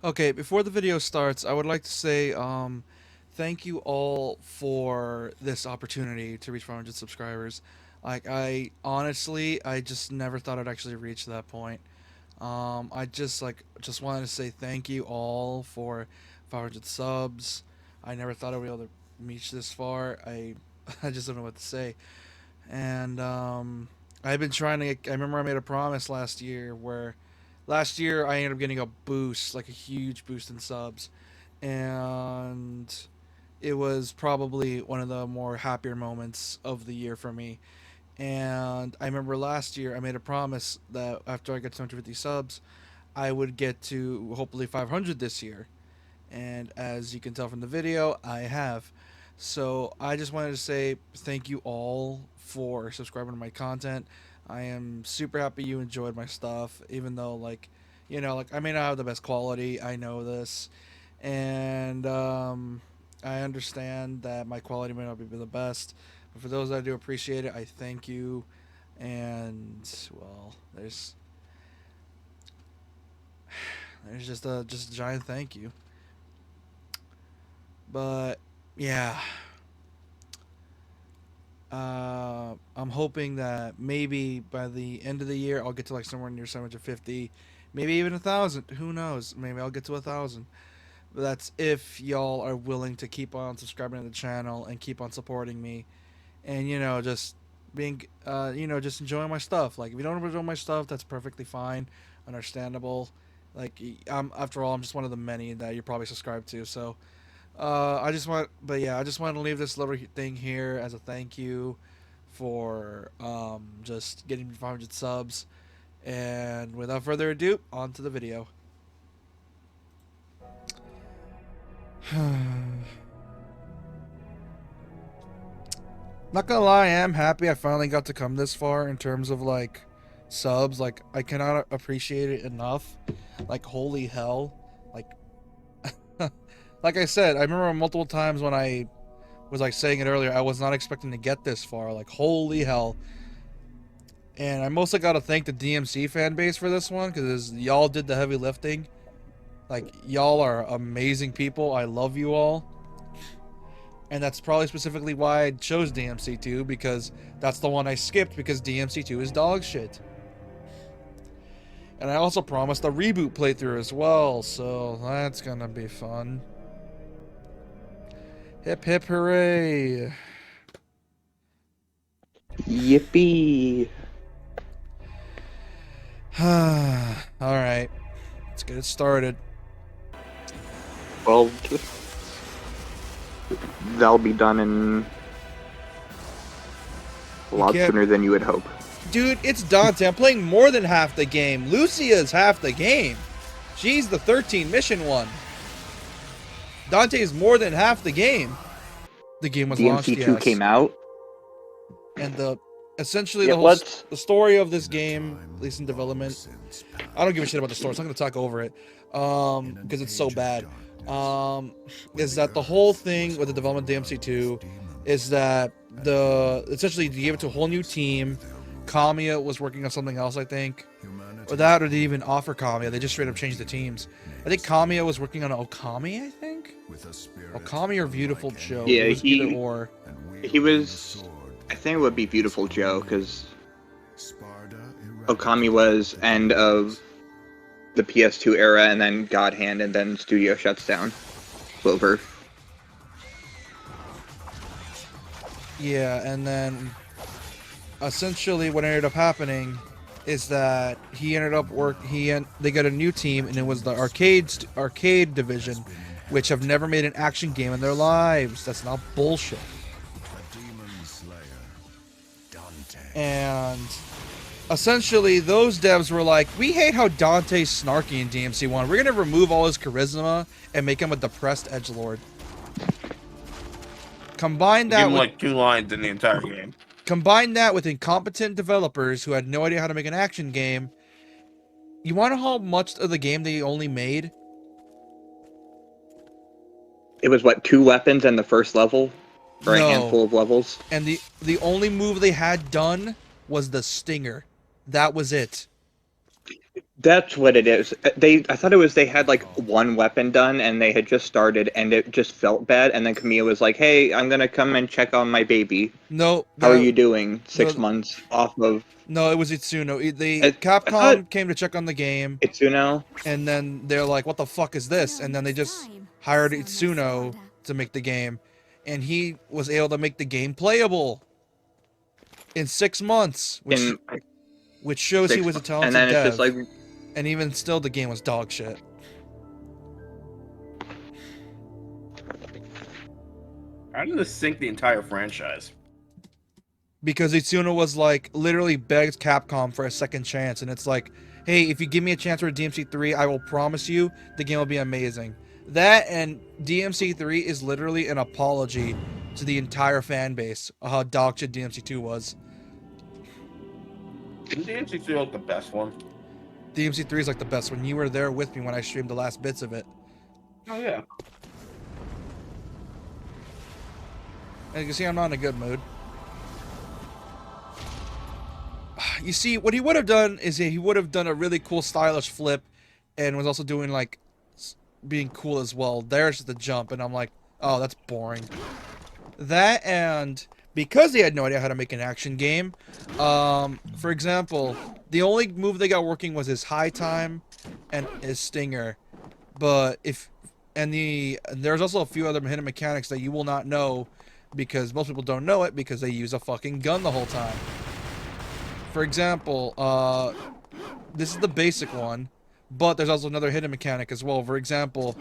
Okay, before the video starts, I would like to say thank you all for this opportunity to reach 500 subscribers. Like, I honestly, I just never thought I'd actually reach that point. I just wanted to say thank you all for 500 subs. I never thought I'd be able to reach this far. I just don't know what to say. And I've been trying to. I remember I made a promise last year I ended up getting a boost, like a huge boost in subs, and it was probably one of the more happier moments of the year for me. And I remember last year I made a promise that after I get 250 subs, I would get to hopefully 500 this year. And as you can tell from the video, I have. So I just wanted to say thank you all for subscribing to my content. I am super happy you enjoyed my stuff, even though like I may not have the best quality. I know this, and I understand that my quality may not be the best. But for those that do appreciate it, I thank you. And well, there's just a giant thank you. But yeah, I'm hoping that maybe by the end of the year I'll get to like somewhere near 750, maybe even 1,000. Who knows? Maybe I'll get to 1,000. But that's if y'all are willing to keep on subscribing to the channel and keep on supporting me, and just being, just enjoying my stuff. Like if you don't enjoy my stuff, that's perfectly fine, understandable. Like after all, I'm just one of the many that you're probably subscribed to. So I just wanted to leave this little thing here as a thank you for just getting 500 subs. And without further ado, on to the video. Not gonna lie, I am happy I finally got to come this far in terms of like subs. Like I cannot appreciate it enough. Like holy hell. Like like I said, I remember multiple times when I was like saying it earlier, I was not expecting to get this far. Like holy hell. And I mostly got to thank the DMC fan base for this one because y'all did the heavy lifting. Like, y'all are amazing people. I love you all. And that's probably specifically why I chose DMC2 because that's the one I skipped because DMC2 is dog shit. And I also promised a reboot playthrough as well, so that's gonna be fun. Hip hip hooray! Yippee! Alright, let's get it started. Well, that'll be done in a You lot can't. sooner than you would hope. Dude, it's Dante. I'm playing more than half the game. Lucia's half the game. She's the 13 mission one. Dante is more than half the game. The game was launched, DMC2 yes. came out. And essentially Yeah, the whole let's. the story of this game, at least in development, I don't give a shit about the story. So I'm gonna talk over it, because it's so bad. Is that the whole thing with the development of DMC2 is that essentially you gave it to a whole new team. Kamiya was working on something else, I think. Or that, or they even offer Kamiya. They just straight up changed the teams. I think Kamiya was working on Okami, I think? Okami or Beautiful Joe. Yeah, It was either or. he was. I think it would be Beautiful Joe because Okami was end of the PS2 era, and then God Hand, and then Studio shuts down. Clover. Yeah, and then essentially what ended up happening is that he ended up they got a new team, and it was the arcade division, which have never made an action game in their lives. That's not bullshit. And essentially those devs were like, we hate how Dante's snarky in DMC1. We're gonna remove all his charisma and make him a depressed edgelord. Combine Give that him with like 2 lines in the entire game. Combine that with incompetent developers who had no idea how to make an action game. You want to know how much of the game they only made? It was what, 2 weapons in the first level, or a No. handful of levels. And the only move they had done was the stinger. That was it. That's what it is. I thought it was they had like one weapon done and they had just started and it just felt bad. And then Camilla was like, "Hey, I'm gonna come and check on my baby. No, How are that you doing? no 6 months off of." no, it was Itsuno. The I thought Capcom came to check on the game, Itsuno. and then they're like, "What the fuck is this?" And then they just hired Itsuno to make the game, and he was able to make the game playable in 6 months, In which shows he six was a months. talented And then it's dev. just like, And even still, the game was dog shit. How did this sink the entire franchise? Because Itsuno was like literally begged Capcom for a second chance, and it's like, hey, if you give me a chance for DMC3, I will promise you the game will be amazing. That and DMC3 is literally an apology to the entire fan base of how dog shit DMC2 was. Didn't DMC feel like the best one? DMC3 is like the best one. You were there with me when I streamed the last bits of it. Oh yeah. And you can see I'm not in a good mood. You see, what he would have done is he would have done a really cool stylish flip and was also doing like being cool as well. There's the jump, and I'm like, oh, that's boring. That, and because they had no idea how to make an action game, for example, the only move they got working was his high time and his stinger. But there's also a few other hidden mechanics that you will not know because most people don't know it because they use a fucking gun the whole time. For example, this is the basic one, but there's also another hidden mechanic as well. For example,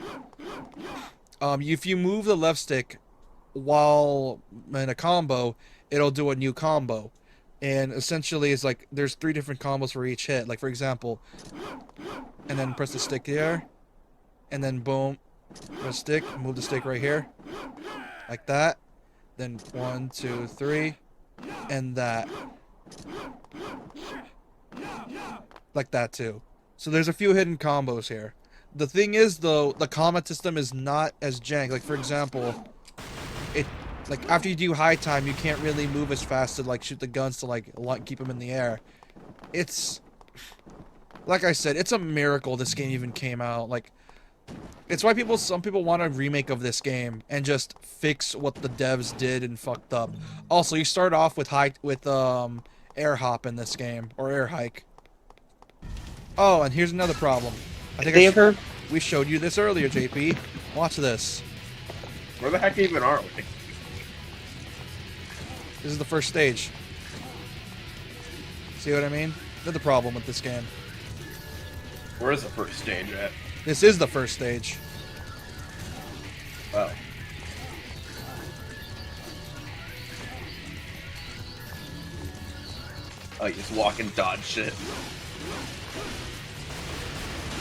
if you move the left stick while in a combo, it'll do a new combo. And essentially, it's like there's 3 different combos for each hit. Like, for example, and then press the stick here, and then boom, press stick, move the stick right here, like that. Then 1, 2, 3, and that. Like that too. So there's a few hidden combos here. The thing is though, the combat system is not as jank. Like for example, like after you do high time, you can't really move as fast to like shoot the guns to like keep them in the air. It's like I said, it's a miracle this game even came out. Like it's why some people want a remake of this game and just fix what the devs did and fucked up. Also, you start off with air hop in this game, or air hike. Oh, and here's another problem. I think we showed you this earlier, JP. Watch this. Where the heck even are we? This is the first stage. See what I mean? That's the problem with this game. Where is the first stage at? This is the first stage. Oh. Oh, you just walk and dodge shit.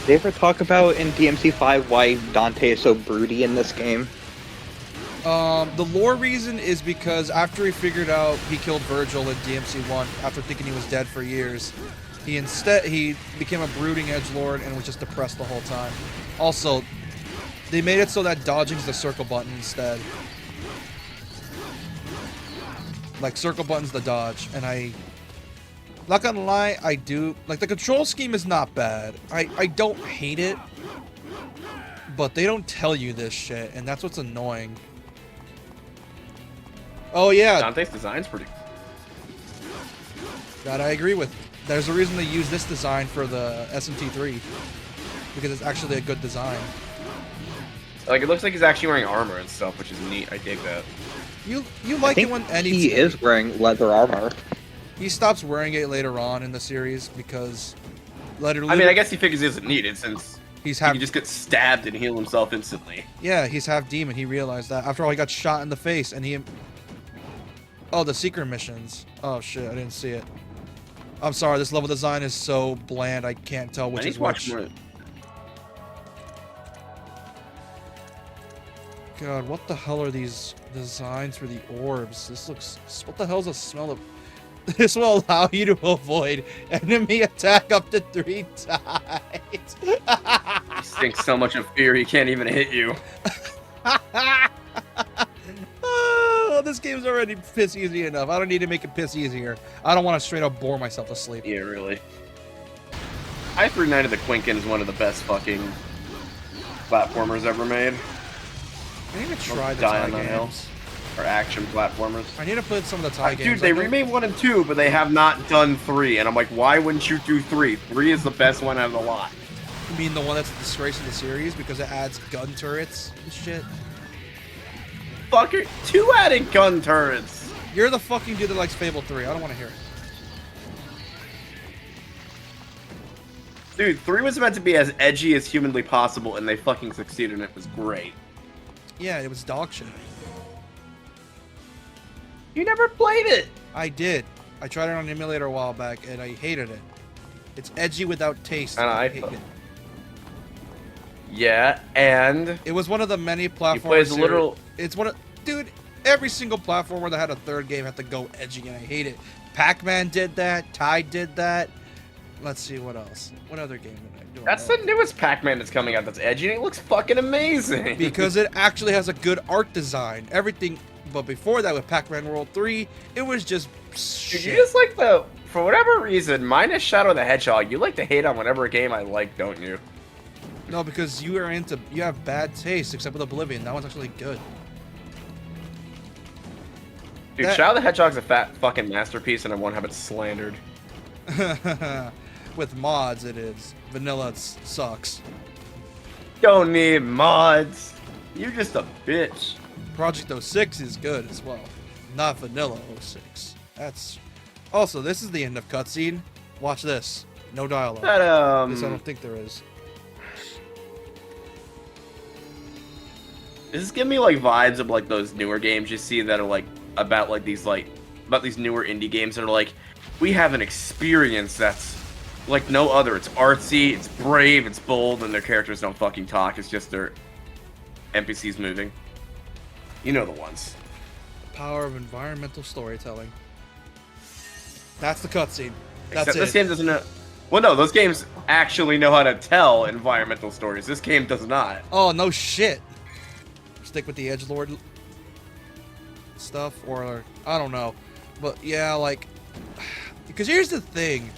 did they ever talk about in DMC5 why Dante is so broody in this game? The lore reason is because after he figured out he killed Virgil in DMC1 after thinking he was dead for years, he became a brooding edgelord and was just depressed the whole time. Also, they made it so that dodging is the circle button instead. Like circle button's the dodge, and not gonna lie, I do like the control scheme is not bad. I don't hate it, but they don't tell you this shit, and that's what's annoying. Oh yeah, Dante's design's pretty. that I agree with. There's a reason they use this design for the SMT3 because it's actually a good design. Like it looks like he's actually wearing armor and stuff, which is neat. I dig that. You like it when he is wearing leather armor. He stops wearing it later on in the series because I mean, I guess he figures it isn't needed since he he can just get stabbed and heal himself instantly. Yeah, he's half demon. He realized that. After all, he got shot in the face, and he... Oh, the secret missions. Oh, shit, I didn't see it. I'm sorry, this level design is so bland, I can't tell which is which. God, what the hell are these designs for the orbs? This looks... What the hell is the smell of... This will allow you to avoid enemy attack up to 3 times. He stinks so much of fear he can't even hit you. Oh, this game's already piss easy enough. I don't need to make it piss easier. I don't want to straight up bore myself to sleep. Yeah, really. I3 Night of the Quinkin is one of the best fucking platformers ever made. I need to try the Die Thai on the hill. games. Or action platformers. I need to play some of the Thai games. Dude, they I know- remade 1 and 2, but they have not done 3. And I'm like, why wouldn't you do 3? 3 is the best one out of the lot. You mean the one that's a disgrace in the series because it adds gun turrets and shit? Fucker, 2 added gun turrets. You're the fucking dude that likes Fable 3. I don't want to hear it. Dude, 3 was meant to be as edgy as humanly possible, and they fucking succeeded, and it was great. Yeah, it was dog shit. You never played it. I did. I tried it on an emulator a while back, and I hated it. It's edgy without taste. And I hate thought- it. Yeah, and It was one of the many platforms. play as a literal- It's one of, dude. Every single platformer that had a third game had to go edgy, and I hate it. Pac-Man did that. Tide did that. Let's see what else. What other game did I do? that's the newest Pac-Man that's coming out that's edgy, and it looks fucking amazing. Because it actually has a good art design. Everything, but before that with Pac-Man World 3, it was just Dude, shit. you just like for whatever reason, minus Shadow the Hedgehog, you like to hate on whatever game I like, don't you? No, because you have bad taste, except with Oblivion. That one's actually good. Dude, That- Shadow the Hedgehog's a fat fucking masterpiece, and I won't have it slandered. With mods, it is. Vanilla sucks. Don't need mods. You're just a bitch. Project 06 is good as well. Not Vanilla 06. That's... Also, this is the end of cutscene. Watch this. No dialogue. That This I don't think there is. Does this give me like vibes of like those newer games you see that are like about like these newer indie games that are like, we have an experience that's like no other. It's artsy, it's brave, it's bold, and their characters don't fucking talk. It's just their NPCs moving. You know the ones. Power of environmental storytelling. That's the cutscene. That's Except it. this game doesn't know. Well, no, those games actually know how to tell environmental stories. This game does not. Oh, no shit. Stick with the edgelord stuff, or I don't know. But yeah, like, because here's the thing.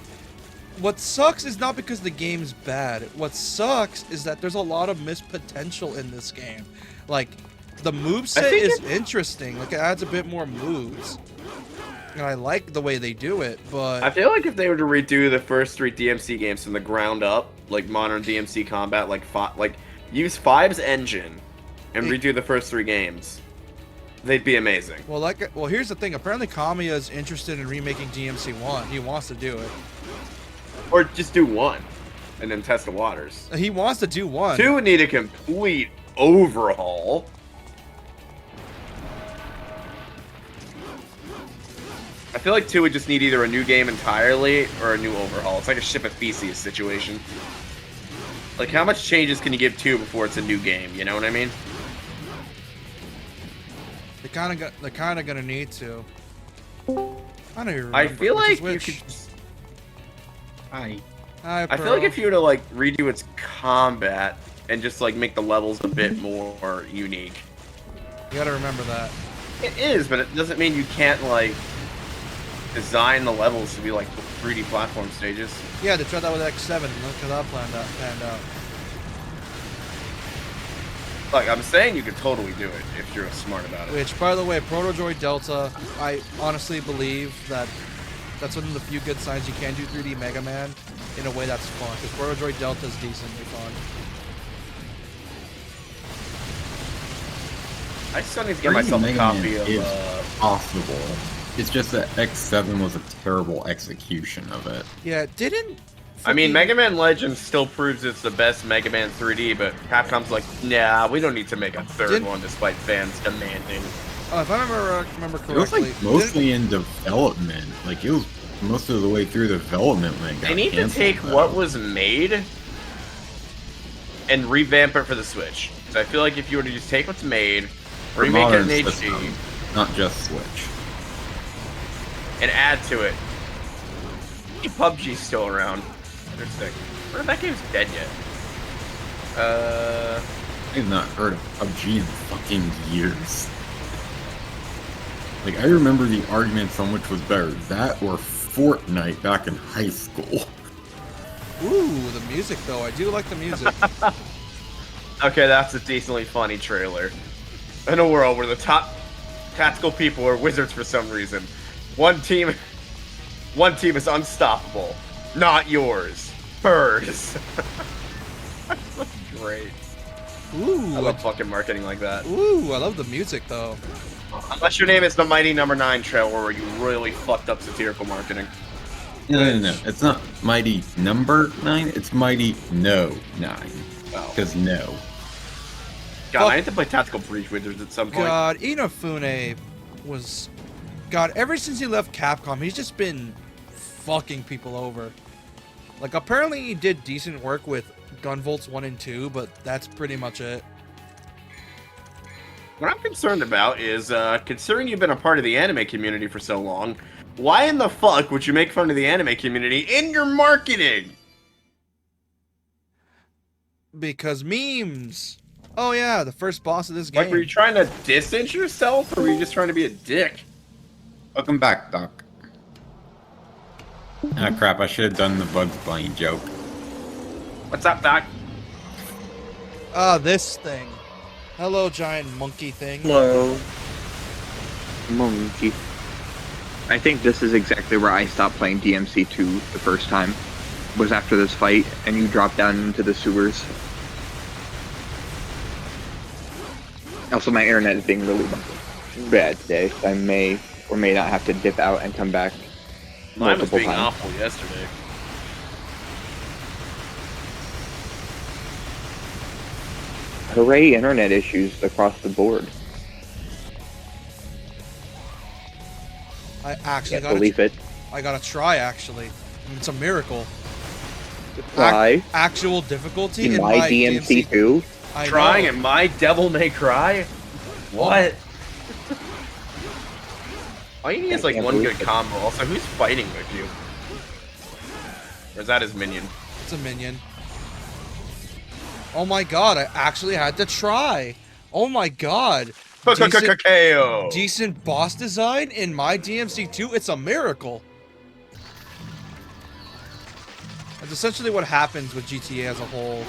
What sucks is not because the game's bad. What sucks is that there's a lot of missed potential in this game. Like, the moveset think is interesting. Like, it adds a bit more moves. And I like the way they do it, but... I feel like if they were to redo the first 3 DMC games from the ground up, like modern DMC combat, like use 5's engine and redo the first 3 games, they'd be amazing. Well, here's the thing. Apparently, Kamiya is interested in remaking DMC 1. He wants to do it. Or just do 1 and then test the waters. He wants to do 1. 2 would need a complete overhaul. I feel like 2 would just need either a new game entirely or a new overhaul. It's like a Ship of Theseus situation. Like, how much changes can you give 2 before it's a new game? You know what I mean? They're kind of gonna need to. I don't even remember. I feel which is like you which. could. Hi. Hi, I feel like if you were to like redo its combat and just like make the levels a bit more unique. You gotta remember that. It is, but it doesn't mean you can't like design the levels to be like 3D platform stages. Yeah, they tried that with X7, and look how that panned out. Like, I'm saying you could totally do it if you're smart about it. Which, by the way, Protodroid Delta, I honestly believe that that's one of the few good signs you can do 3D Mega Man in a way that's fun, because Protodroid Delta is decently fun. I still need to get 3D myself a Mega copy Man of. is possible. It's just that X7 was a terrible execution of it. Yeah, didn't... I mean, freaking- Mega Man Legends still proves it's the best Mega Man 3D, but Capcom's like, nah, we don't need to make a third Didn't- one despite fans demanding. if I remember It was correctly... like mostly in development. Like it was most of the way through development when it got They need to canceled, take though. what was made and revamp it for the Switch. So I feel like if you were to just take what's made, For remake it in modern HD, systems, not just Switch. and add to it. PUBG's still around. Interesting. I wonder if that game's dead yet. I've not heard of PUBG in fucking years. Like I remember the arguments on which was better, that or Fortnite back in high school. Ooh, the music though. I do like the music. Okay, that's a decently funny trailer. In a world where the top tactical people are wizards for some reason, one team is unstoppable. Not yours. Hers. Great. Ooh, I love fucking marketing like that. ooh, I love the music though. Unless your name is the Mighty Number 9 trailer where you really fucked up satirical marketing. No. It's not Mighty Number 9. It's Mighty No 9. Oh. Because no. God, I need to play Tactical Breach Wizards at some point. God, Inafune was... God, ever since he left Capcom, he's just been fucking people over. Like, apparently he did decent work with Gunvolts 1 and 2, but that's pretty much it. What I'm concerned about is, considering you've been a part of the anime community for so long, why in the fuck would you make fun of the anime community in your marketing? Because memes! Oh yeah, the first boss of this game. Like, were you trying to distance yourself, or were you just trying to be a dick? Welcome back, Doc. Ah, crap. I should have done the Bugs Bunny joke. What's up, Doc? This thing. Hello, giant monkey thing. Hello. Monkey. I think this is exactly where I stopped playing DMC2 the first time. Was after this fight, and you dropped down into the sewers. Also, my internet is being really bad today. So I may or may not have to dip out and come back Mine was multiple being times. awful yesterday. Hooray, internet issues across the board. I actually Can't believe it. I gotta try, actually. It's a miracle. Why? Actual difficulty In my DMC2? I Trying know. and my Devil May Cry? What? All you need is like can't one believe good it. combo. Also, who's fighting with you? Or is that his minion? It's a minion. Oh my god, I actually had to try. Oh my god. Decent, KO! decent boss design in my DMC2. It's a miracle. That's essentially what happens with GTA as a whole.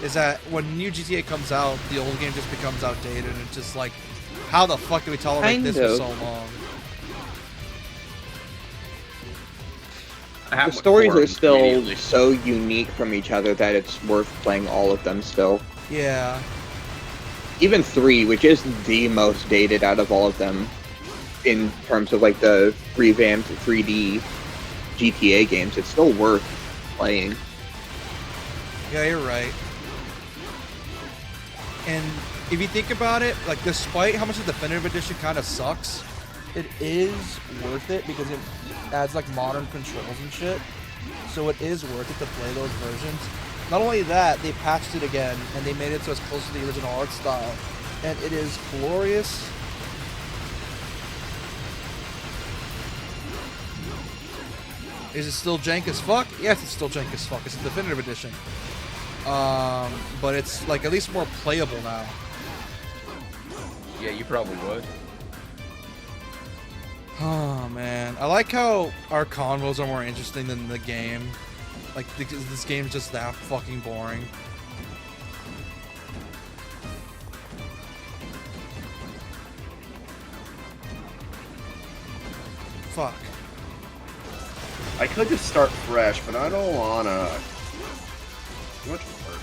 Is that when new GTA comes out, the old game just becomes outdated, and it's just like, how the fuck did we tolerate Kind this for of. so long? The stories are still so unique from each other that it's worth playing all of them still. Yeah. Even 3, which is the most dated out of all of them, in terms of like the revamped 3D GTA games, it's still worth playing. Yeah, you're right. And if you think about it, like, despite how much the Definitive Edition kind of sucks, it is worth it because it adds like modern controls and shit. So it is worth it to play those versions. Not only that, they patched it again and they made it so it's close to the original art style. And it is glorious. Is it still jank as fuck? Yes, it's still jank as fuck. It's a Definitive Edition. But it's like at least more playable now. Yeah, you probably would. Oh man, I like how our convos are more interesting than the game. Like, this game's just that fucking boring. Fuck. I could just start fresh, but I don't wanna. Too much work.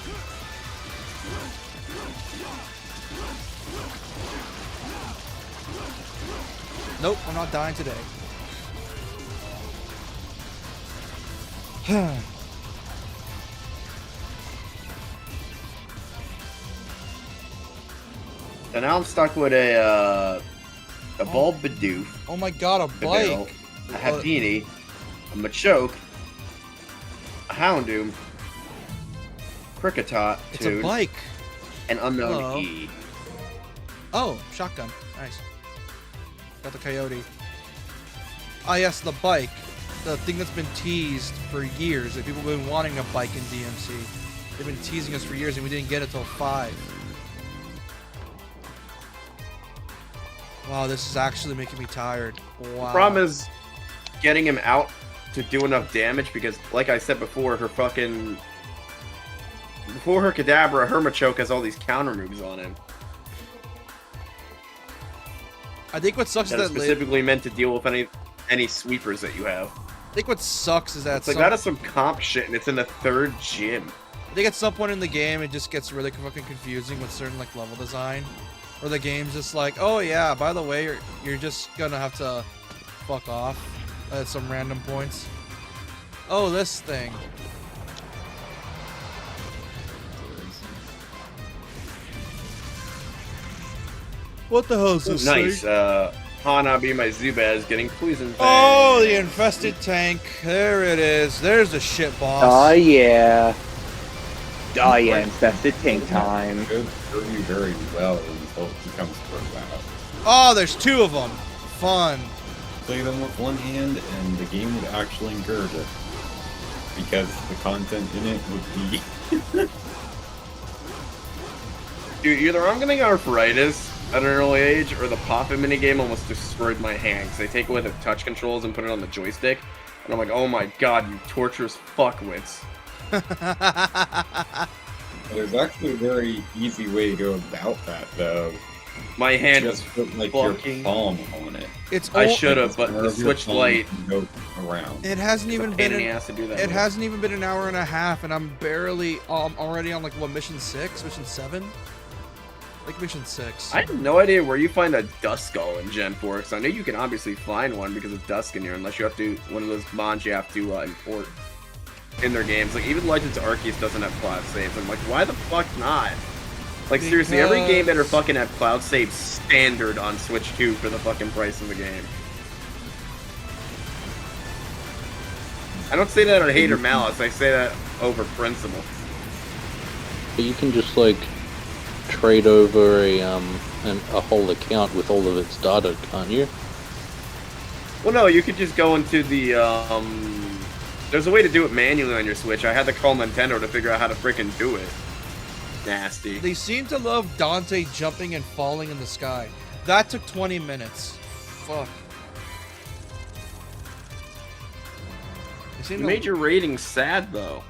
Nope, I'm not dying today. So now I'm stuck with a Bulb Bidoof, Oh my god, a Videl, bike! a Happini, a Machoke, a Houndoom, Kricketot, It's a bike! and Unknown Hello. E. Oh, shotgun. Nice. Got the coyote. Ah, yes, the bike. The thing that's been teased for years. That people have been wanting a bike in DMC. They've been teasing us for years and we didn't get it till 5. Wow, this is actually making me tired. Wow. Problem is getting him out to do enough damage because, like I said before, her fucking before her Kadabra, Hermachoke has all these counter moves on him I think what sucks that is are that specifically meant to deal with any sweepers that you have. I think what sucks is that It's like that is some comp shit, and it's in the 3rd gym. I think at some point in the game it just gets really fucking confusing with certain like level design, where the game's just like, oh yeah, by the way, you're just gonna have to fuck off at some random points. Oh, this thing. What the hell is this Nice. thing? Hanabi, my Zubat, getting poison. Oh, the infested tank. There it is. There's the shit boss. Oh yeah. Oh yeah, infested tank time. It goes very, very well until it becomes burnt out. Oh, there's 2 of them. Fun. Play them with one hand, and the game would actually encourage it. Because the content in it would be... Dude, either I'm getting arthritis at an early age, or the Pop-It minigame almost destroyed my hands. They take away the touch controls and put it on the joystick, and I'm like, oh my god, you torturous fuckwits. There's actually a very easy way to go about that, though. My hand Just is put, like, fucking... your palm on it. It's I all- should have, but the Wherever your Switch palm Lite, can go around. It hasn't it's a even pain been in the an, ass to do that. it with. hasn't even been an hour and a half, and I'm barely already on like what, mission 6, mission 7, like mission 6. I have no idea where you find a Duskull in Gen 4, because I know you can obviously find one because of Dusk in here, unless you have to, one of those mods you have to import in their games. Like, even Legends Arceus doesn't have cloud saves. I'm like, why the fuck not? Like, seriously, every game better fucking have cloud save standard on Switch 2 for the fucking price of the game. I don't say that out of hate or malice, I say that over principle. But you can just like trade over a whole account with all of its data, can't you? Well, no, you could just go into the, there's a way to do it manually on your Switch. I had to call Nintendo to figure out how to freaking do it. Nasty. They seem to love Dante jumping and falling in the sky. That took 20 minutes. Fuck. They seem You to- made your rating sad, though.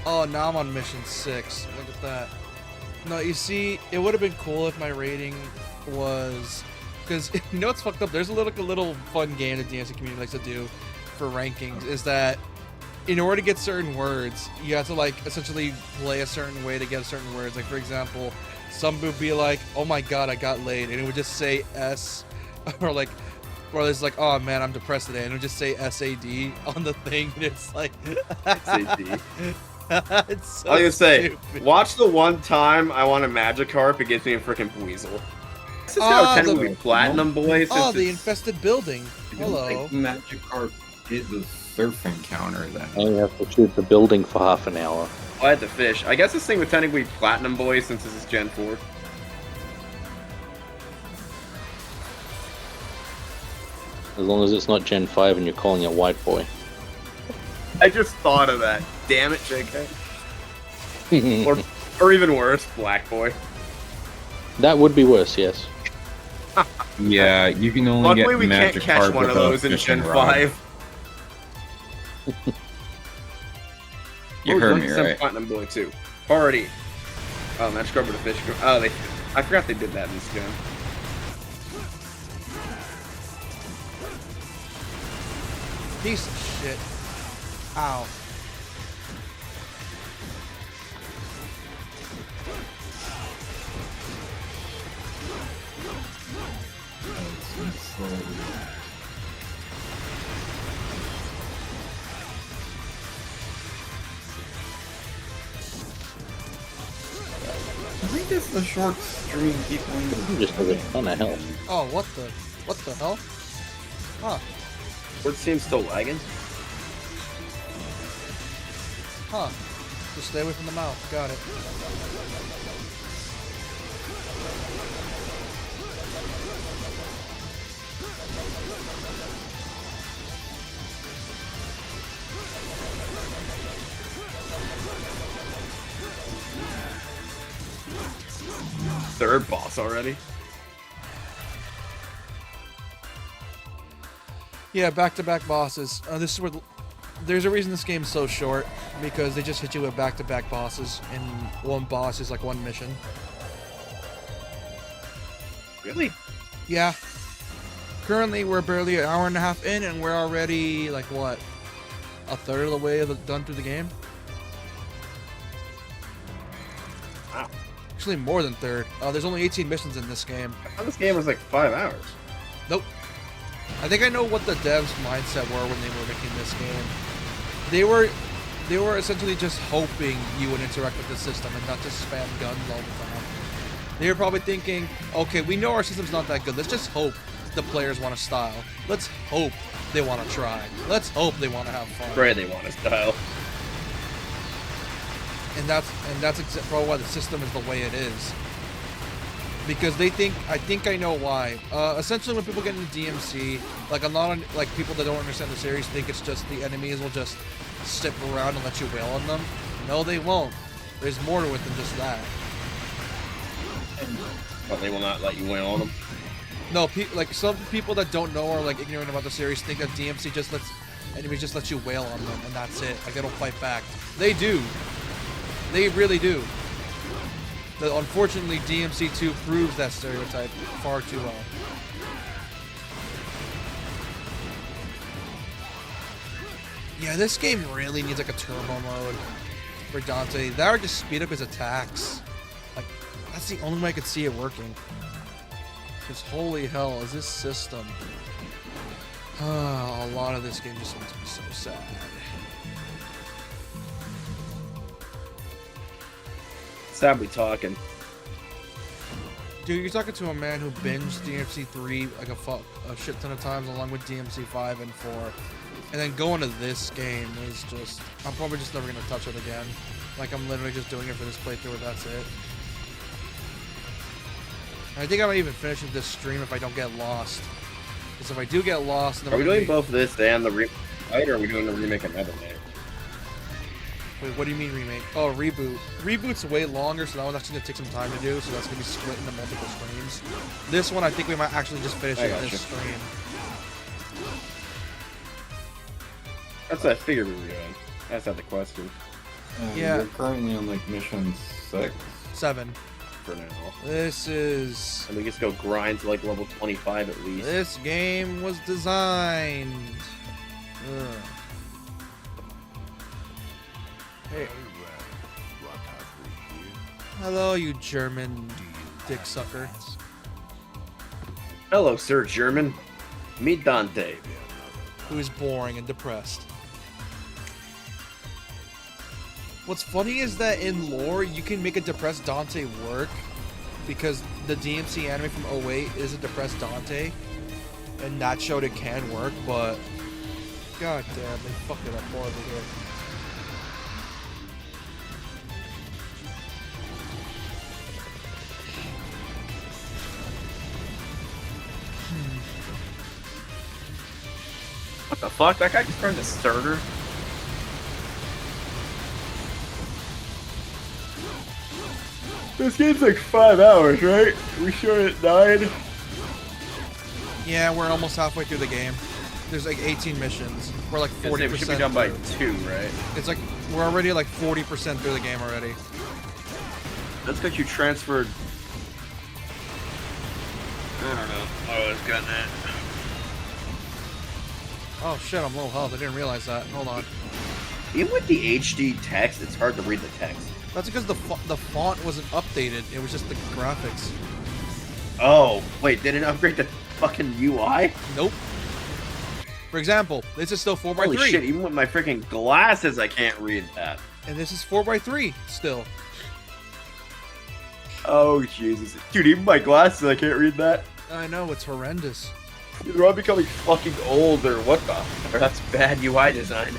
Oh, now I'm on mission 6. Look at that. No, you see, it would have been cool if my rating was... Because, you know what's fucked up? There's a little fun game that the DNC community likes to do for rankings, is that in order to get certain words, you have to, like, essentially play a certain way to get certain words. Like, for example, some would be like, oh my god, I got laid, and it would just say S, or like... Or it's like, oh man, I'm depressed today, and it would just say SAD on the thing, and it's like... SAD. It's so I was gonna say, stupid. watch the one time I want a Magikarp, it gives me a freaking Weasel. This is Oh, how technically the- Platinum Boy, Oh, since the it's- infested building. I Hello. think Magikarp is a surf encounter then. And you have to shoot the building for half an hour. I had to fish. I guess this thing would technically be Platinum Boy since this is Gen 4. As long as it's not Gen 5 and you're calling it White Boy. I just thought of that. Damn it, JK. Or even worse, Black Boy. That would be worse, yes. Yeah, you can only Luckily, get we can't Magikarp catch one of with a those in fishing Gen rod. 5. You Oh, heard me 100% right. Platinum Boy too. Party. Oh, Magikarp with a fish. Oh, I forgot they did that in this gen. Piece of shit. Ow. I think this is a short stream. Keep going to You just have a ton of health. Oh, what the hell? Huh. Word seems still lagging. Huh. Just stay away from the mouth. Got it. Third boss already. Yeah, back-to-back bosses. This is where there's a reason this game's so short, because they just hit you with back-to-back bosses, and one boss is like one mission. Really? Yeah. Currently, we're barely an hour and a half in, and we're already like what, a third of the way done through the game. Wow. Actually, more than third. There's only 18 missions in this game. I thought this game was like 5 hours. Nope. I think I know what the devs' mindset were when they were making this game. They were essentially just hoping you would interact with the system and not just spam guns all the time. They were probably thinking, okay, we know our system's not that good. Let's just hope the players want to style. Let's hope they want to try. Let's hope they want to have fun. Pray they want to style. And that's probably why the system is the way it is. Because they think, I think I know why. Essentially, when people get into DMC, like a lot of like people that don't understand the series think it's just the enemies will just sit around and let you wail on them. No, they won't. There's more to it than just that. But they will not let you win on them. No, like some people that don't know or like ignorant about the series think that DMC just lets enemies just let you wail on them and that's it. Like they don't fight back. They do. They really do. But unfortunately, DMC2 proves that stereotype far too well. Yeah, this game really needs like a turbo mode for Dante. That would just speed up his attacks. Like, that's the only way I could see it working. Because holy hell, is this system. A lot of this game just makes me so sad. Sad we talking. Dude, you're talking to a man who binged DMC 3 like a shit ton of times along with DMC 5 and 4. And then going to this game is just... I'm probably just never going to touch it again. Like, I'm literally just doing it for this playthrough and that's it. And I think I might even finish with this stream if I don't get lost. Because if I do get lost... Then Are we doing both this and the remake, or are we doing the remake another day? Wait, what do you mean remake? Oh, reboot. Reboot's way longer, so that one's actually going to take some time to do, so that's going to be split into multiple streams. This one, I think we might actually just finish it in this stream. That's what I figured we were doing. That's not the question. Yeah. We're currently on like mission 6. 7. For now. This is... And we just go grind to like level 25 at least. This game was designed... Ugh. Hey. Hello, you German dick sucker. Hello, Sir German. Meet Dante. Who is boring and depressed. What's funny is that in lore, you can make a depressed Dante work because the DMC anime from 08 is a depressed Dante, and that showed it can work, but god damn, they fucked it up horribly here. What the fuck? That guy just turned to starter? This game's like 5 hours, right? We showed it 9. Yeah, we're almost halfway through the game. There's like 18 missions. We're like 40%. We should be done by through. 2, right? It's like we're already like 40% through the game already. Let's get you transferred. I don't know. I was getting it. Oh shit, I'm low health. I didn't realize that. Hold on. Even with the HD text, it's hard to read the text. That's because the font wasn't updated. It was just the graphics. Oh, wait, did it upgrade the fucking UI? Nope. For example, this is still 4x3. Holy shit, even with my freaking glasses, I can't read that. And this is 4x3 still. Oh, Jesus. Dude, even my glasses, I can't read that. I know, it's horrendous. Either I'm becoming fucking old or what the? Or that's bad UI design.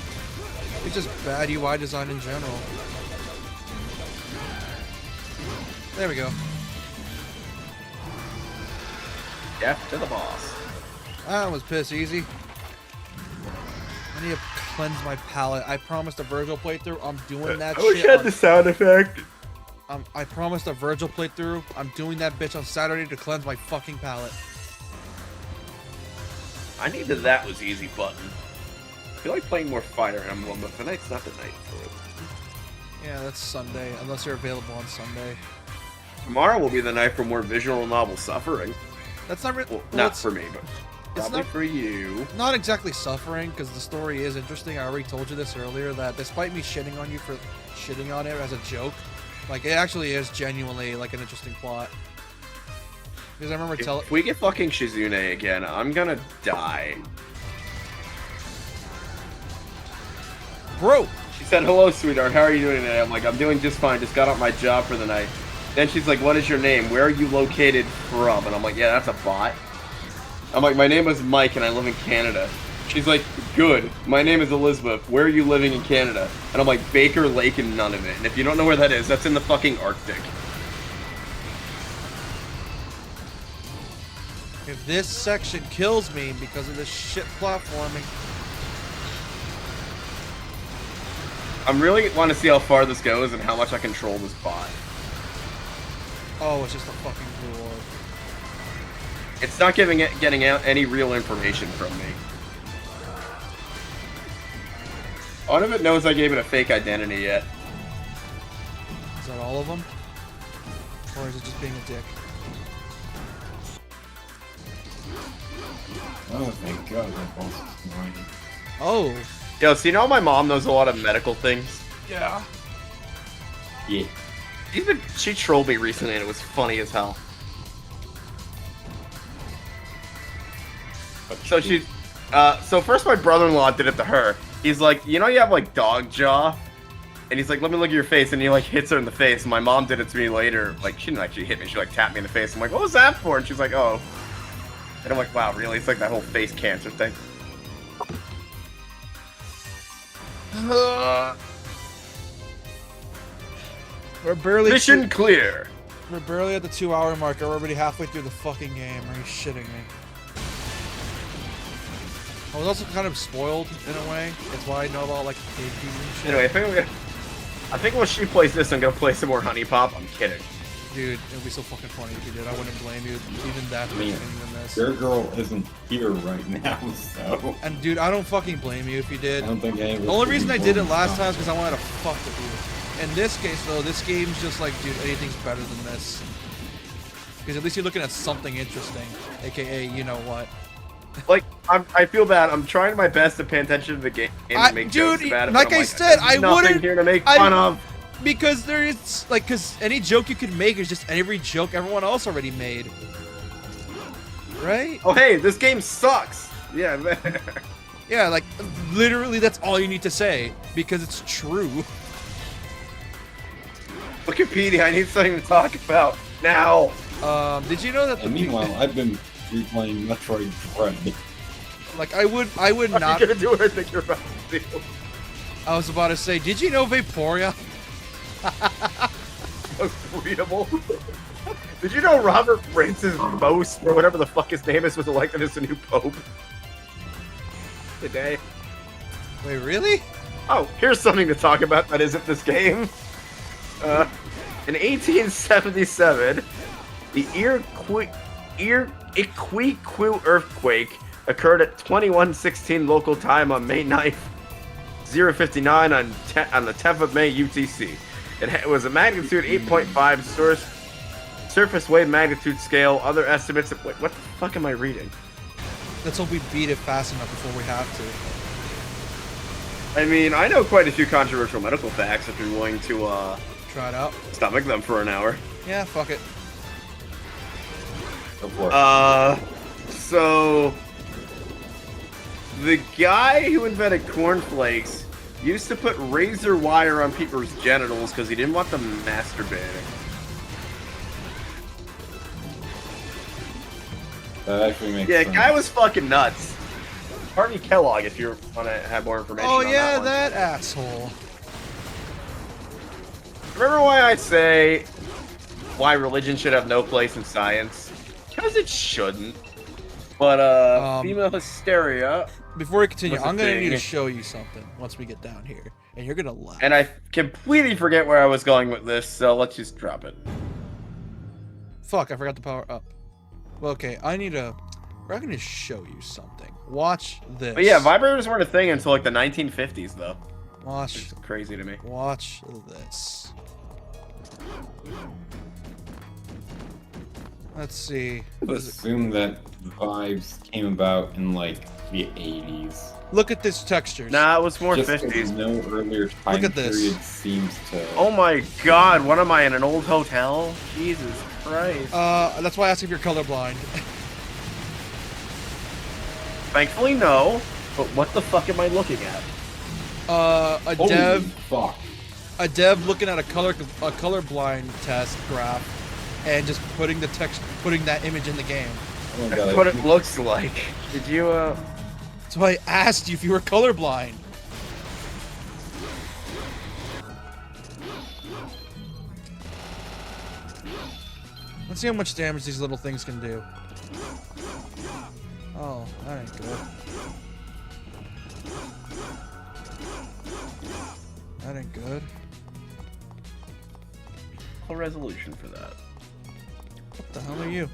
It's just bad UI design in general. There we go. Death to the boss. That was piss easy. I need to cleanse my palate. I promised a Virgil playthrough. I'm doing that I wish shit. I had the sound effect. I promised a Virgil playthrough. I'm doing that bitch on Saturday to cleanse my fucking palate. I needed that was easy button. I feel like playing more Fire Emblem, but tonight's not the night for it. Yeah, that's Sunday, unless they're available on Sunday. Tomorrow will be the night for more visual novel suffering. That's not really. Well, not for me, but it's probably not- for you. Not exactly suffering, because the story is interesting. I already told you this earlier, that despite me shitting on you for shitting on it as a joke, like, it actually is genuinely, like, an interesting plot. Because I remember telling... If we get fucking Shizune again, I'm gonna die. Bro! She said, "Hello, sweetheart. How are you doing today?" I'm like, "I'm doing just fine. Just got off my job for the night." Then she's like, "What is your name? Where are you located from?" And I'm like, "Yeah, that's a bot." I'm like, "My name is Mike and I live in Canada." She's like, "Good. My name is Elizabeth. Where are you living in Canada?" And I'm like, "Baker Lake and Nunavut." And if you don't know where that is, that's in the fucking Arctic. If this section kills me because of this shit platforming... I'm really want to see how far this goes and how much I control this bot. Oh, it's just a fucking reward. It's not getting out any real information from me. None of it knows I gave it a fake identity yet. Is that all of them? Or is it just being a dick? Oh, thank God, that boss is annoying. Oh! Yo, so you know my mom knows a lot of medical things? Yeah. Yeah. She trolled me recently and it was funny as hell. So so first my brother-in-law did it to her. He's like, "You know you have like dog jaw?" And he's like, "Let me look at your face," and he like hits her in the face. And my mom did it to me later. Like, she didn't actually hit me, she like tapped me in the face. I'm like, "What was that for?" And she's like, "Oh." And I'm like, "Wow, really?" It's like that whole face cancer thing. We're barely... Mission clear. We're barely at the 2-hour mark. We're already halfway through the fucking game. Are you shitting me? I was also kind of spoiled in a way. That's why I know about like gatekeeping and shit. Anyway, I think when she plays this, I'm gonna play some more Honey Pop. I'm kidding. Dude, it would be so fucking funny if you did. I wouldn't blame you. Even that I mean, than this. Your girl isn't here right now, so And dude, I don't fucking blame you if you did. I don't think any of us The only would reason be I did it born last time now. is because I wanted to fuck with you. In this case, though, this game's just like, dude, anything's better than this. Because at least you're looking at something interesting, aka, you know what? Like, I feel bad. I'm trying my best to pay attention to the game and make jokes dude, about it. like but I'm I said, there's I nothing wouldn't- here to make I- fun of. Because there is, like, because any joke you could make is just every joke everyone else already made. Right? Oh, hey, this game sucks. Yeah, man. Yeah, like, literally that's all you need to say. Because it's true. Wikipedia, I need something to talk about now. Did you know that And meanwhile, I've been replaying Metroid Dread. like, I would What not, are you gonna do what I think you're about to do? I was about to say, did you know Vaporia? Most readable. Did you know Robert Francis Most, or whatever the fuck his name is, was elected as the new pope today? Wait, really? Oh, here's something to talk about that isn't this game. In 1877, the Iquique earthquake occurred at 21:16 local time on May 9th, 059 on the 10th of May UTC. It was a magnitude 8.5 surface wave magnitude scale. Other estimates. Wait, what the fuck am I reading? Let's hope we beat it fast enough before we have to. I mean, I know quite a few controversial medical facts if you're willing to Try it out. stomach them for an hour. Yeah, fuck it. Go for it. So the guy who invented cornflakes used to put razor wire on people's genitals because he didn't want them masturbating. That actually makes Yeah, sense. guy was fucking nuts. Harvey Kellogg, if you want to have more information. Oh on yeah, that, that asshole. one. Remember why I say why religion should have no place in science? Because it shouldn't. But female hysteria. Before we continue, What's the I'm gonna need to thing? show you something once we get down here, and you're gonna laugh. And I completely forget where I was going with this, so let's just drop it. Fuck, I forgot to power up. Well, okay, I need to We're gonna show you something. Watch this. But yeah, vibrators weren't a thing until like the 1950s, though. Watch. It's crazy to me. Watch this. Let's see. Assume that vibes came about in like the 80s. Look at this textures. Nah, it was more Just 'cause 50s. no earlier time Look at this. period seems to. Oh my god, what am I, in an old hotel? Jesus Christ. That's why I asked if you're colorblind. Thankfully, no. But what the fuck am I looking at? A Holy dev fuck. looking at a colorblind test graph and just putting that image in the game. Oh my That's god. what it looks like. Did you, That's why I asked you if you were colorblind. Let's see how much damage these little things can do. Oh, that ain't good. That ain't good. a resolution for that? What the hell are you?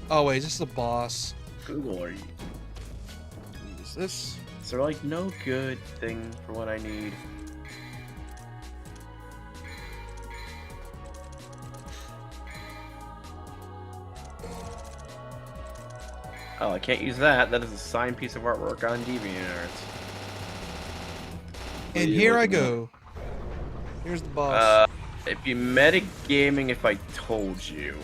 Oh wait, is this the boss? Google, are you? Is this? Is there like no good thing for what I need? Oh, I can't use that. That is a signed piece of artwork on DeviantArt. And you here I looking at? go. Here's the boss. It'd be metagaming if I told you.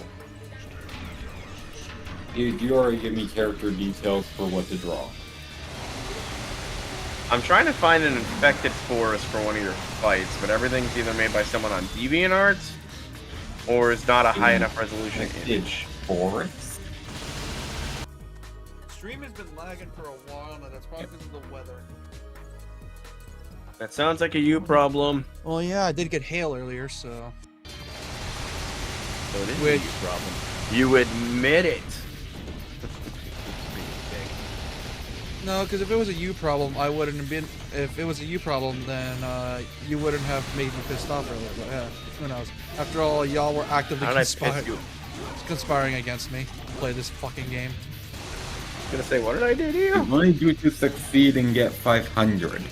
You already give me character details for what to draw. I'm trying to find an infected forest for one of your fights, but everything's either made by someone on DeviantArt or is not a high enough resolution image. Forest? Stream has been lagging for a while now. That's probably because of the weather. That sounds like a you problem. Well, yeah, I did get hail earlier, so. So it is Which- a you problem. You admit it. No, because if it was a you problem, I wouldn't have been. If it was a you problem, then you wouldn't have made me pissed off earlier. But yeah, who knows? After all, y'all were actively How did I piss you? conspiring against me to play this fucking game. I was gonna say, what did I do to I you? wanted you to succeed and get 500.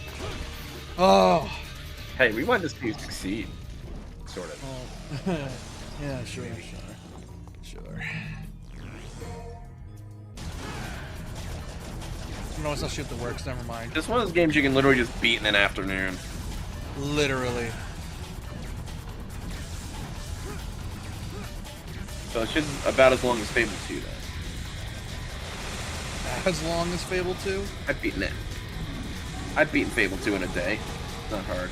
Oh. Hey, we wanted to see you succeed. Sort of. Oh. Yeah, sure. No, it's not shoot the works. Never mind. Just one of those games you can literally just beat in an afternoon. Literally. So it's just about as long as Fable 2 then. As long as Fable 2. I've beaten it. I've beaten Fable 2 in a day. Not hard.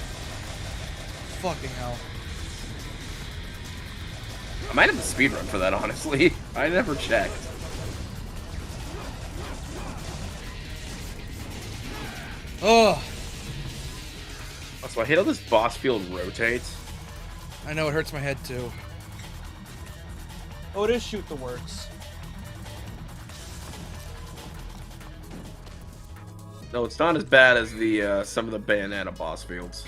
Fucking hell. I might have a speedrun for that, honestly. I never checked. Oh, Also, I hate how this boss field rotates. I know it hurts my head too. Oh, it is shoot the works. No, it's not as bad as the some of the Bayonetta boss fields.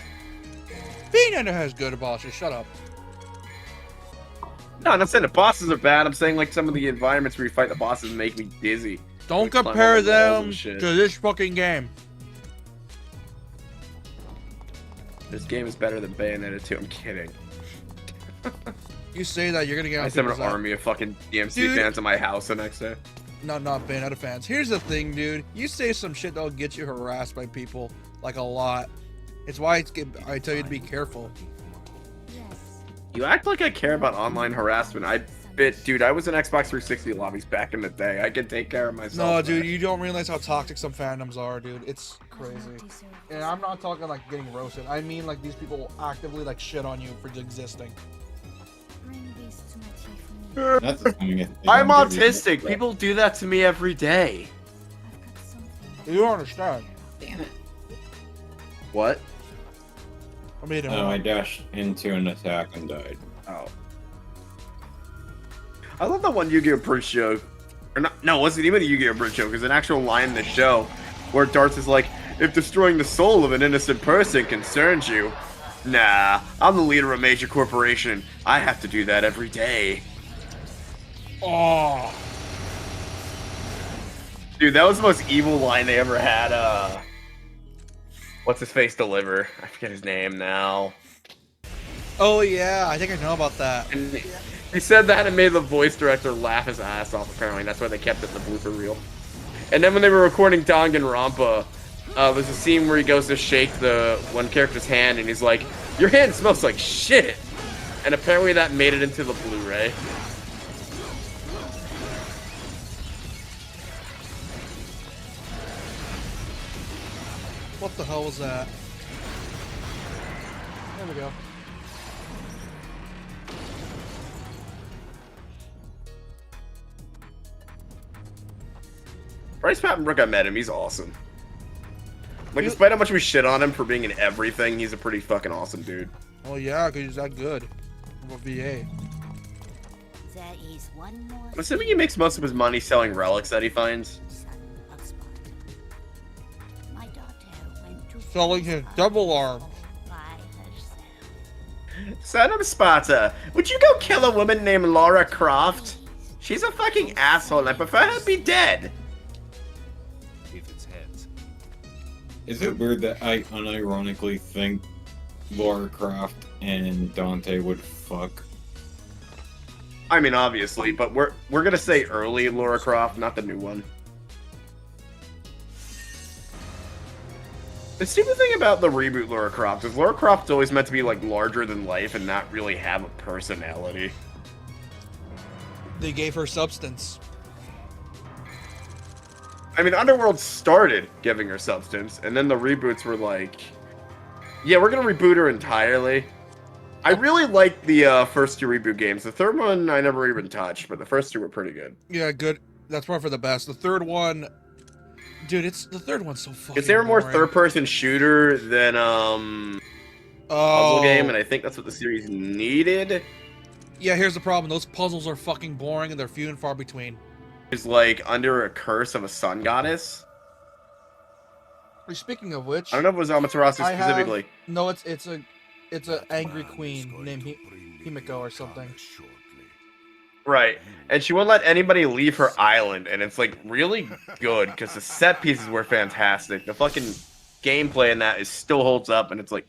Bayonetta has good bosses. Shut up. No, I'm not saying the bosses are bad. I'm saying like some of the environments where you fight the bosses make me dizzy. Don't Like, climb compare over walls them and shit. to this fucking game. This game is better than Bayonetta 2. I'm kidding. You say that, you're gonna get I on summon people's an ass. army of fucking DMC Dude. fans at my house the next day. Not Bayonetta fans. Here's the thing, dude. You say some shit that'll get you harassed by people, like a lot. It's why I tell you to be careful. You act like I care about online harassment. Dude, I was in Xbox 360 lobbies back in the day. I can take care of myself. No, man. dude, you don't realize how toxic some fandoms are, dude. It's crazy. And I'm not talking like getting roasted. I mean like these people actively like shit on you for existing. That's assuming I'm autistic. People do that to me every day. You don't understand. Damn it. What? I mean, I dashed into an attack and died. Oh. I love that one Yu-Gi-Oh! Bridge joke. Or not, no, it wasn't even a Yu-Gi-Oh! Bridge joke. It was an actual line in the show where Darts is like, if destroying the soul of an innocent person concerns you, nah, I'm the leader of a major corporation. I have to do that every day. oh, Dude, that was the most evil line they ever had. What's his face deliver? I forget his name now. Oh yeah, I think I know about that. And he said that and made the voice director laugh his ass off. Apparently, that's why they kept it in the blooper reel. And then when they were recording Danganronpa, there's a scene where he goes to shake the one character's hand, and he's like, "Your hand smells like shit." And apparently, that made it into the Blu-ray. What the hell was that? There we go. Bryce Papenbrook, I met him. He's awesome. Like, despite how much we shit on him for being in everything, he's a pretty fucking awesome dude. Oh yeah, because he's that good. I'm a VA. There is one more I'm assuming he makes most of his money selling relics that he finds. son of Sparta. My daughter went to Selling his double arm. by herself. Son of Sparta, would you go kill a woman named Laura Croft? She's a fucking asshole, and I prefer her to be dead. If it's heads. Is it weird that I unironically think Lara Croft and Dante would fuck? I mean, obviously, but we're gonna say early Laura Croft, not the new one. The stupid thing about the reboot Lara Croft is Lara Croft's always meant to be like larger than life and not really have a personality. They gave her substance. I mean, Underworld started giving her substance, and then the reboots were like, yeah, we're gonna reboot her entirely. I really liked the first two reboot games. The third one I never even touched, but the first two were pretty good. Yeah, good. That's probably for the best. The third one, dude, the third one's so fucking. Is there more boring. third-person shooter than puzzle game, and I think that's what the series needed. Yeah, here's the problem. Those puzzles are fucking boring and they're few and far between. Is like under a curse of a sun goddess. Speaking of which, I don't know if it was Amaterasu I have- specifically. no, it's a angry queen named Himiko or something. Right, and she won't let anybody leave her island, and it's like really good because the set pieces were fantastic. The fucking gameplay in that still holds up, and it's like,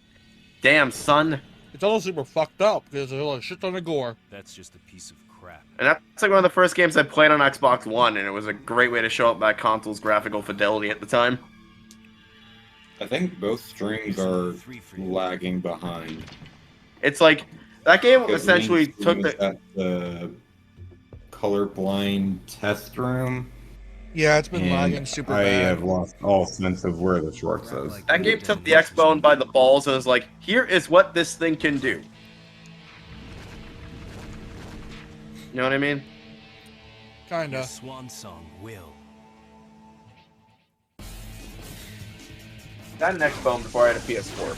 damn son. It's also super fucked up because there's a shit ton of gore. That's just a piece of crap. And that's like one of the first games I played on Xbox One, and it was a great way to show up that console's graphical fidelity at the time. I think both streams are lagging behind. It's like that game Because essentially mainstream took is the. at the colorblind test room. Yeah, it's been And lagging super I bad. have lost all sense of where the shorts is. That game took the X-Bone by the balls and was like, here is what this thing can do. You know what I mean? Your Kinda. swan song will. Got an X-Bone before I had a PS4.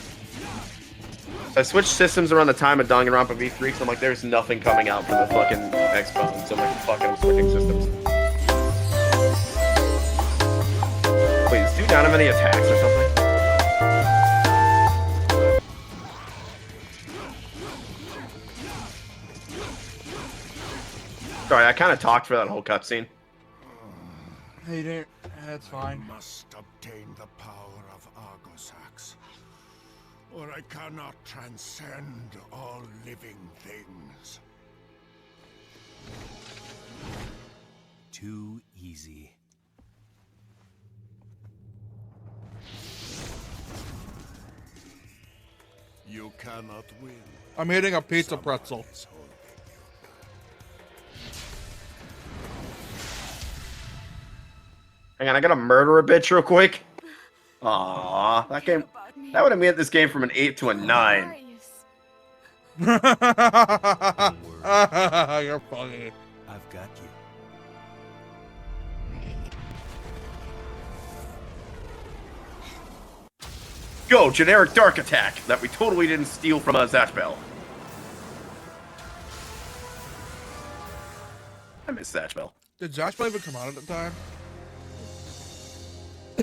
I switched systems around the time of Danganronpa V3, so I'm like, there's nothing coming out for the fucking X-Bone, so I'm like, fuck it, I'm switching systems. Wait, does dude not have any attacks or something? Sorry, I kind of talked for that whole cutscene. Hey, dude, that's fine. Must obtain the power of Argosax, or I cannot transcend all living things. Too easy. You cannot win. I'm hitting a pizza pretzel. Hang on, I gotta murder a bitch real quick. Aww, that game. That would have made this game from an 8 to a 9. You're funny. I've got you. Go, generic dark attack that we totally didn't steal from Zatch Bell. I miss Zatch Bell. Did Josh Bell even come out at the time?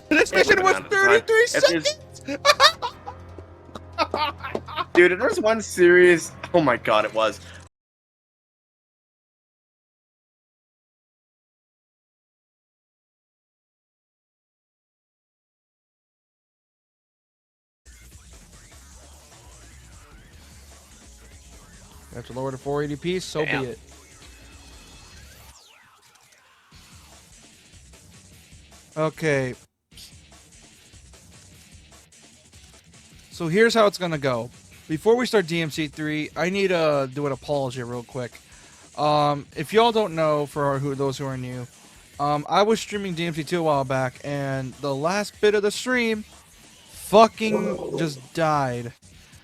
This mission would've was been out at the 33 time. seconds! Dude, there's one series. Oh my god, it was. You have to lower to 480p, so Damn. be it. Okay. So here's how it's gonna go. Before we start DMC3, I need to do an apology real quick. If y'all don't know, for those who are new, I was streaming DMC2 a while back, and the last bit of the stream fucking just died.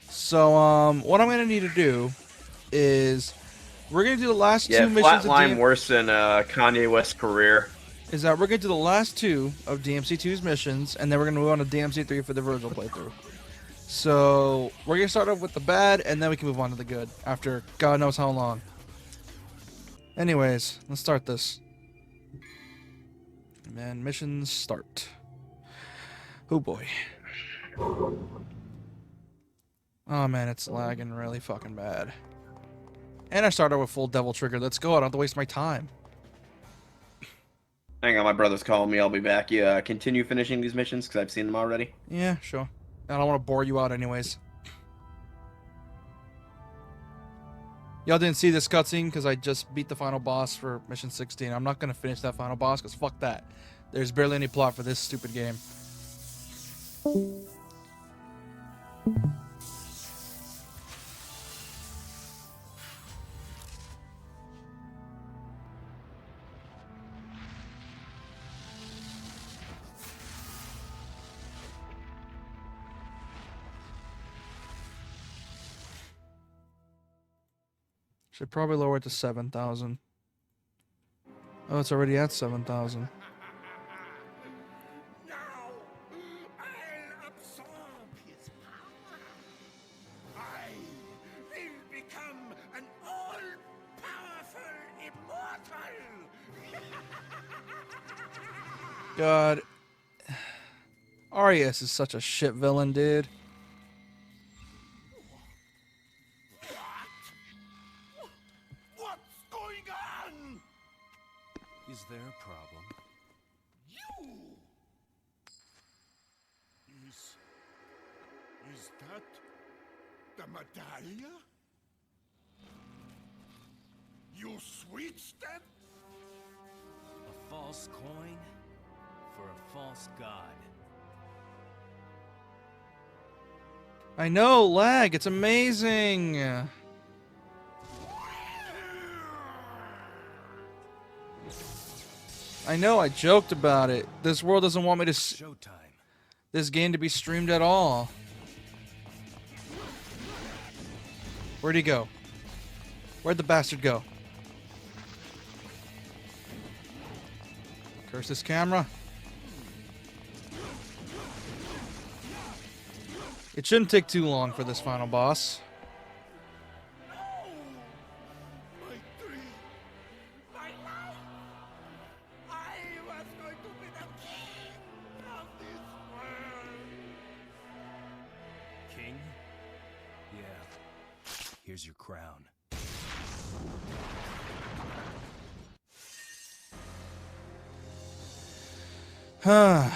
So, what I'm gonna need to do is we're gonna do the last two missions of flatline worse than Kanye West's career. Is that we're gonna do the last two of DMC2's missions, and then we're gonna move on to DMC3 for the Virgil playthrough. So we're gonna start off with the bad, and then we can move on to the good after God knows how long. Anyways, let's start this. And then missions start. Oh boy. Oh man, it's lagging really fucking bad. And I started with full devil trigger. Let's go. I don't have to waste my time. Hang on, my brother's calling me. I'll be back. You continue finishing these missions because I've seen them already. Yeah, sure. I don't want to bore you out anyways. Y'all didn't see this cutscene because I just beat the final boss for mission 16. I'm not going to finish that final boss because fuck that. There's barely any plot for this stupid game. Should probably lower it to 7,000. Oh, it's already at 7,000. Now I'll absorb his power. I will become an all-powerful immortal. God. Arias is such a shit villain, dude. What's going on? Is there a problem? You! Is that the medallia? You switched it? A false coin for a false god. I know, lag. It's amazing. I know, I joked about it. This world doesn't want me to Showtime. this game to be streamed at all. Where'd he go? Where'd the bastard go? Curse this camera. It shouldn't take too long for this final boss. My dream! My life! I was going to be the king of this world! King? Yeah. Here's your crown. Huh.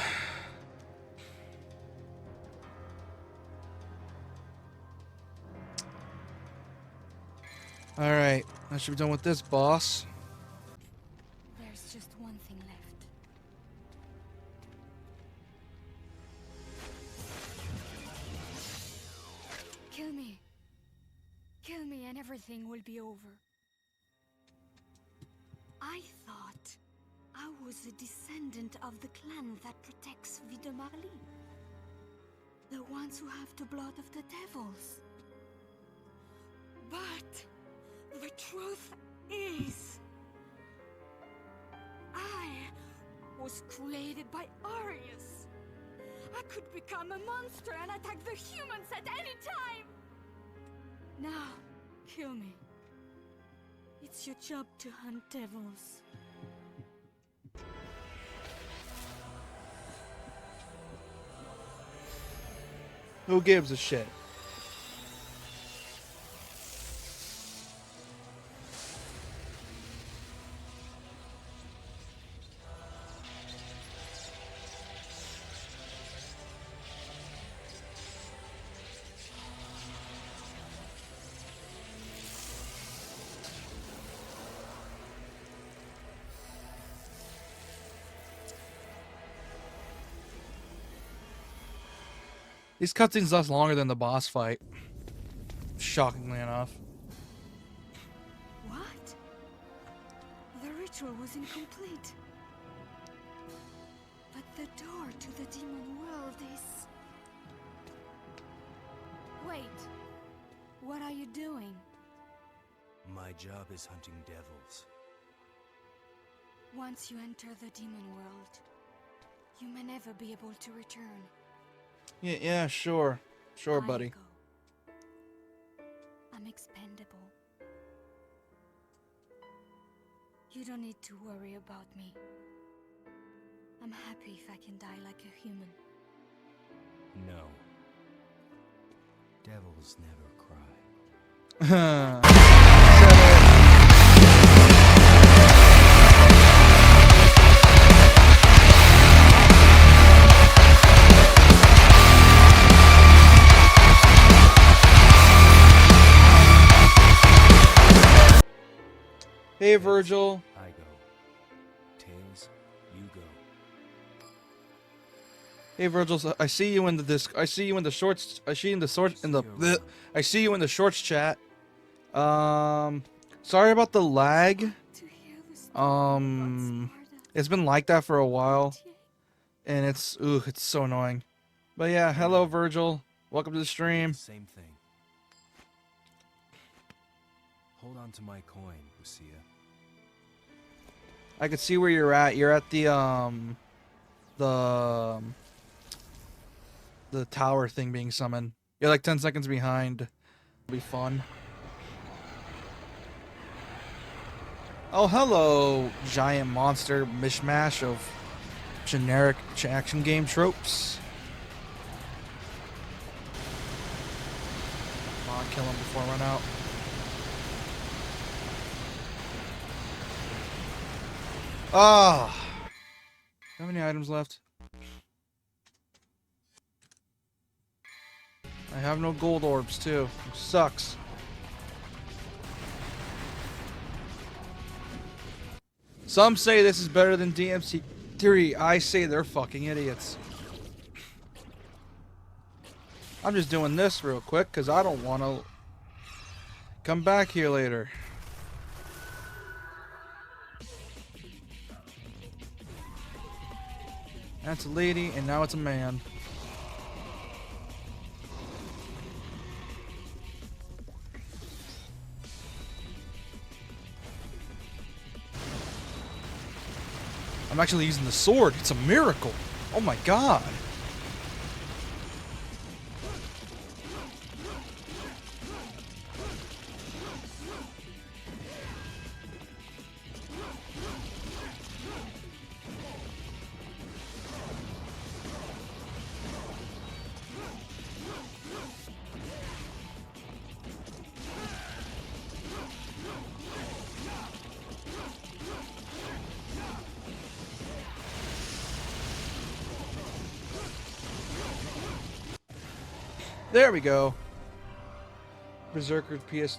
Alright, I should be done with this, boss. There's just one thing left. Kill me. Kill me and everything will be over. I thought I was a descendant of the clan that protects Vida Marley. The ones who have the blood of the devils. But the truth is, I was created by Arius. I could become a monster and attack the humans at any time. Now, kill me. It's your job to hunt devils. Who gives a shit? These cutscenes last longer than the boss fight. Shockingly enough. What? The ritual was incomplete. But the door to the demon world is... Wait. What are you doing? My job is hunting devils. Once you enter the demon world, you may never be able to return. Yeah, sure. Sure, I buddy. go. I'm expendable. You don't need to worry about me. I'm happy if I can die like a human. No. Devils never cry. Hey, Virgil. I go. Tails, you go. Hey, Virgil. So I see you in the disc. I see you in the shorts. I see you in the shorts in the. bleh. I see you in the shorts chat. Sorry about the lag. To hear the story about Sparta. It's been like that for a while, and it's so annoying. But yeah, hello, Virgil. Welcome to the stream. Same thing. Hold on to my coin, Lucia. I can see where you're at. You're at the tower thing being summoned. You're like 10 seconds behind. It'll be fun. Oh, hello, giant monster mishmash of generic action game tropes. Come on, kill him before I run out. Ah! How many items left? I have no gold orbs too. Which sucks. Some say this is better than DMC3. I say they're fucking idiots. I'm just doing this real quick because I don't want to come back here later. That's a lady, and now it's a man. I'm actually using the sword. It's a miracle. Oh my god. There we go. Berserker PS...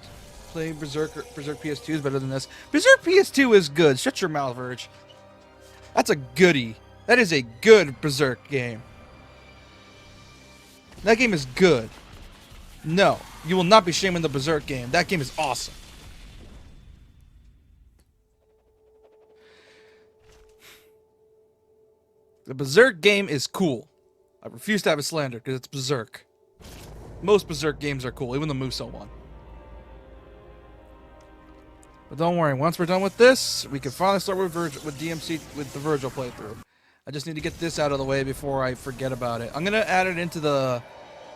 Play Berserk PS2 is better than this. Berserk PS2 is good. Shut your mouth, Verge. That's a goodie. That is a good Berserk game. That game is good. No, you will not be shaming the Berserk game. That game is awesome. The Berserk game is cool. I refuse to have it slandered because it's Berserk. Most Berserk games are cool, even the Musou one. But don't worry, once we're done with this, we can finally start with DMC with the Virgil playthrough. I just need to get this out of the way before I forget about it. I'm gonna add it into the.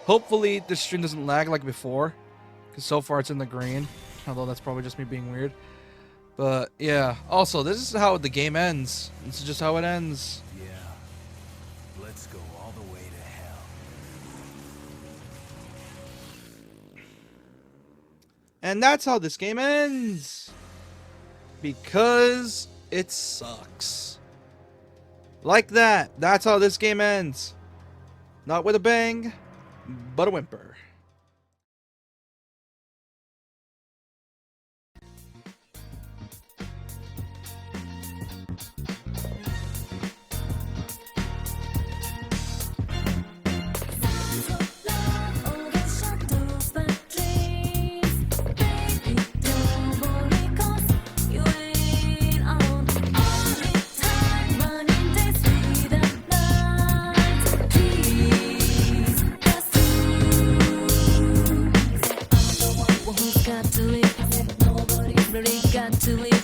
Hopefully, this stream doesn't lag like before, because so far it's in the green. Although that's probably just me being weird. But yeah. Also, this is how the game ends. This is just how it ends. Yeah. Let's go all the way to hell. And that's how this game ends. Because it sucks. Like that. That's how this game ends. Not with a bang, but a whimper. really got to leave.